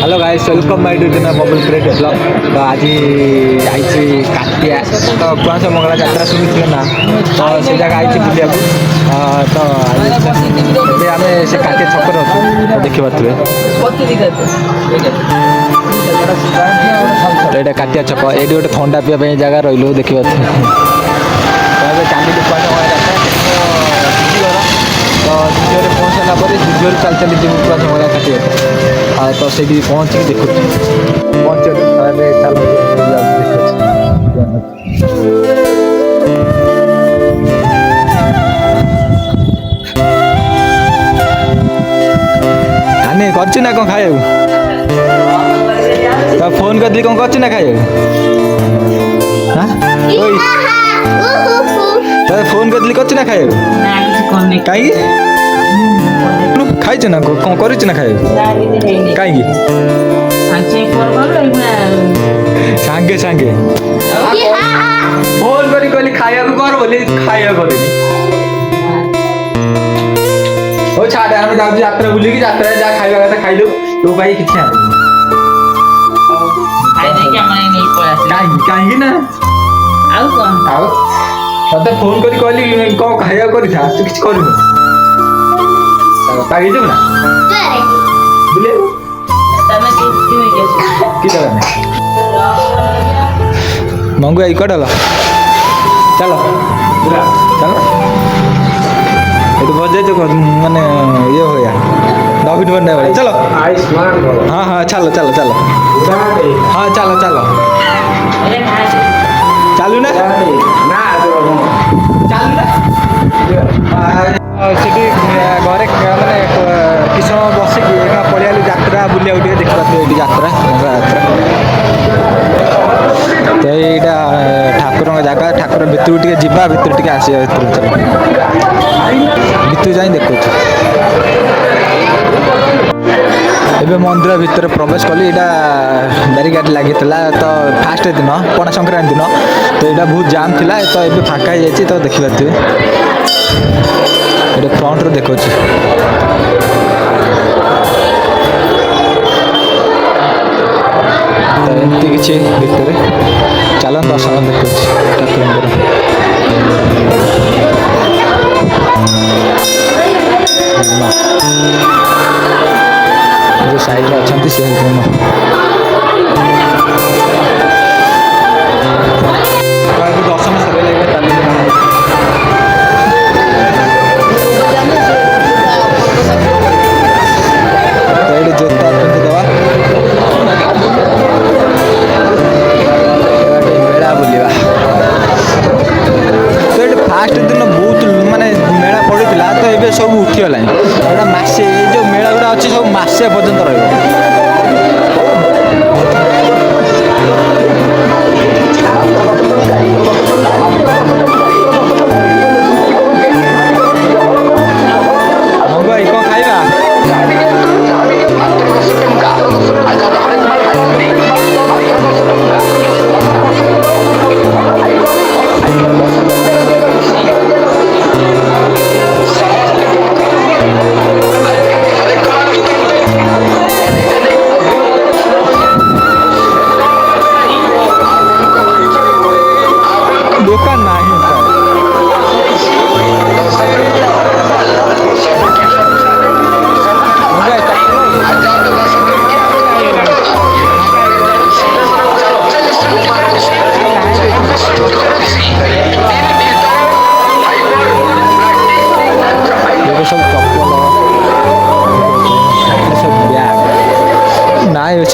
Hello guys welcome my to the bubble create vlog. तो आज आई काटिया तो कौन सा मंगला यात्रा शुरू ना तो से जगह आई बुलिया तो आम से काटिया छक अच्छे देखी पारे तो ये काटिया छक ये गोटे थंडा पीवा जगह रही देखी पारे तो जुझे पहुँच सारा पर जुझे चल चली जी पूरा झमला काटे तो से पहुँच देखु पहुँच चल खाने कर ना कौन खाए तो फोन कर कौन कर ना खाए तो फोन कर ना खाए कहीं खाई ना कौन कर ना खाए कहीं सांगे सांगे फोन करी कहली खाया कर बोली खाया कर छाड़ आम जाऊँ यात्रा बुलिकी यात्रा जहाँ खाଇବା कथा खाइदे तो भाई कि कहीं ना तते फोन करी कहली कौन खाया कर तू किसी कर पागी ना बुले मंगू आई कटल चलो चलो ये बजे तो माने ये हो गया डॉबिट बनने वाले चलो हाँ हाँ चलो चलो चलो हाँ चलो चलो चालू ना चालू ना सेठी घरे माने कि समय बसिकी पलिया यात्रा बुलिया देखा ये यात्रा तो यहाँ ठाकुर जगह ठाकुर भितर टे जा भितर टे आस भितर जा देखु एबे मंदिर भितर प्रवेश कली यहाँ बैरिकेड लगी तो फास्ट दिन पणा संक्रांति दिन तो यहाँ बहुत जाम थिला तो ये फाँका हो तो देखी पारे ये फ्रंट रू देखो तो एमती किसी भितर चलन दर्शन देखो ठाकुर जो साइड में अच्छा से दर्शन सर लगे जोता पिंधि दवा मेला बुलवा तो ये फास्ट दिन बहुत माने मेला पड़ा तो ये सब उठीगला मसे जो मेला गुड़ा अच्छी सब मसे पर्यटन रही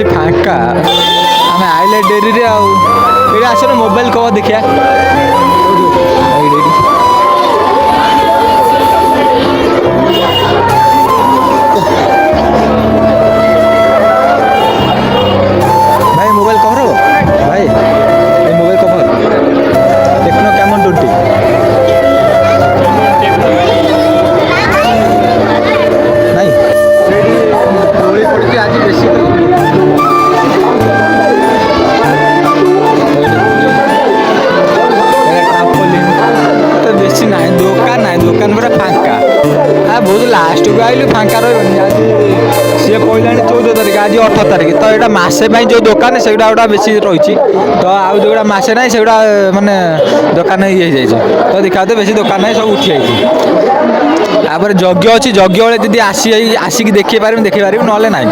फाँका आम आइले डेरी आस मोबाइल कह देखिया भाई मोबाइल कवर हो भाई मोबाइल कवर देखना कैमन 20 नहीं दोली पड़ी आज बेसी এটা মাসে ପାଇଁ ଯୋଉ ଦୋକାନ ସେଗୁଡ଼ା ଗୋଟା ବେଶୀ ରହିଛି ତ ଆଉ ଯୋଉଗୁଡ଼ା ମାସେ ନାହିଁ ସେଗୁଡ଼ା ମାନେ ଦୋକାନ ଇଏ ହେଇଯାଇଛି ତ ଦେଖିବାକୁ ବେଶୀ ଦୋକାନ ନାହିଁ ସବୁ ଉଠି ଯାଇଛି ତାପରେ ଯଜ୍ଞ ଅଛି ଯଜ୍ଞ ବେଳେ ଯଦି ଆସିକି ଦେଖେଇ ପାରିବୁ ଦେଖେଇ ପାରିବୁ ନହେଲେ ନାହିଁ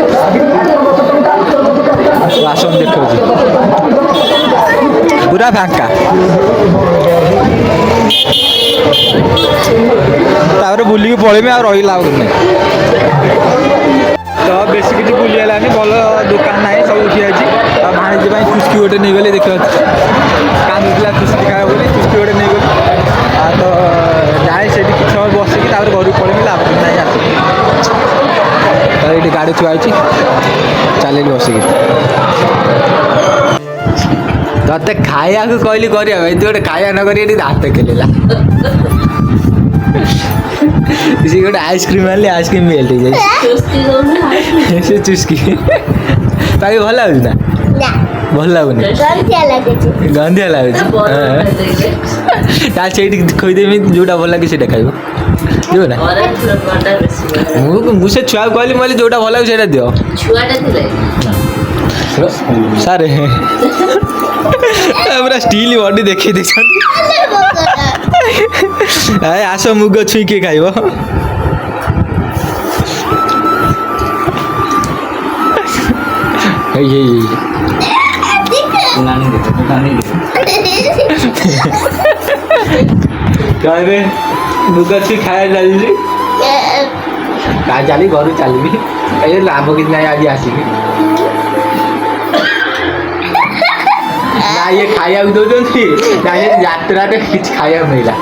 ଆସନ୍ତୁ ଦେଖଉଛି ପୁରା ଫାଙ୍କା ତାପରେ ବୁଲିକି ପଳେଇବି ଆଉ ରହିଲା ଆଉ ନାହିଁ ତ ବେଶୀ କିଛି ବୁଲି ହେଲାନି ଭଲ ଦୋକାନ ନାହିଁ ସବୁ ଉଠି ଯାଇଛି ଆଉ ଭାଣିଜି ପାଇଁ ଚୁସ୍କି ଗୋଟେ ନେଇଗଲି ଦେଖିବାକୁ କାନ୍ଦୁଥିଲା ଚୁସ୍କି ଖାଇବା ବୋଲି ଚୁସ୍କି ଗୋଟେ ନେଇଗଲି ଆଉ ତ ଯାଏ ସେଠି କିଛି ସମୟ ବସିକି ତାପରେ ଘରକୁ ପଳେଇବି ଲାଭ ନାହିଁ ଆସିକି ତ ଏଇଠି ଗାଡ଼ି ଥୁଆ ହେଇଛି ଚାଲିଲି ବସିକି ତତେ ଖାଇବାକୁ କହିଲି କରିବା ପାଇଁ ତୁ ଗୋଟେ ଖାଇବା ନ କରି ଏଠି ହାତ ଖେଳିଲା ସେ ଗୋଟେ ଆଇସ୍କ୍ରିମ୍ ଆଣିଲି ଆଇସ୍କ୍ରିମ୍ ମେଲ୍ଟ ହେଇଯାଇଛି ସେ ଚୁସ୍କି ତାକୁ ଭଲ ଲାଗୁଛି ନା ଭଲ ଲାଗୁନି ଗନ୍ଧିଆ ଲାଗୁଛି ତାହେଲେ ସେଇଠି ଖୋଇଦେବି ଯୋଉଟା ଭଲ ଲାଗେ ସେଇଟା ଖାଇବ ଯିବ ନା ମୁଁ ସେ ଛୁଆକୁ କହିଲି ମୁଁ କହିଲି ଯୋଉଟା ଭଲ ଲାଗୁଛି ସେଇଟା ଦିଅ ସାର୍ ପୁରା ଷ୍ଟିଲ୍ ବଡି ଦେଖେଇ ଦେଇଛନ୍ତି ଆସ ମୁଗ ଛୁଇଁ କିଏ ଖାଇବ କହିବେ ମୁଗ ଛୁଇଁ ଖାଇବା ଚାଲିଛି ଚାଲି ଘରୁ ଚାଲିବି ଏ ଲାଭ କିଛି ନାହିଁ ଆଜି ଆସିକି ନା ଇଏ ଖାଇବାକୁ ଦଉଛନ୍ତି ନା ଯାତ୍ରାରେ କିଛି ଖାଇବାକୁ ମିଳିଲା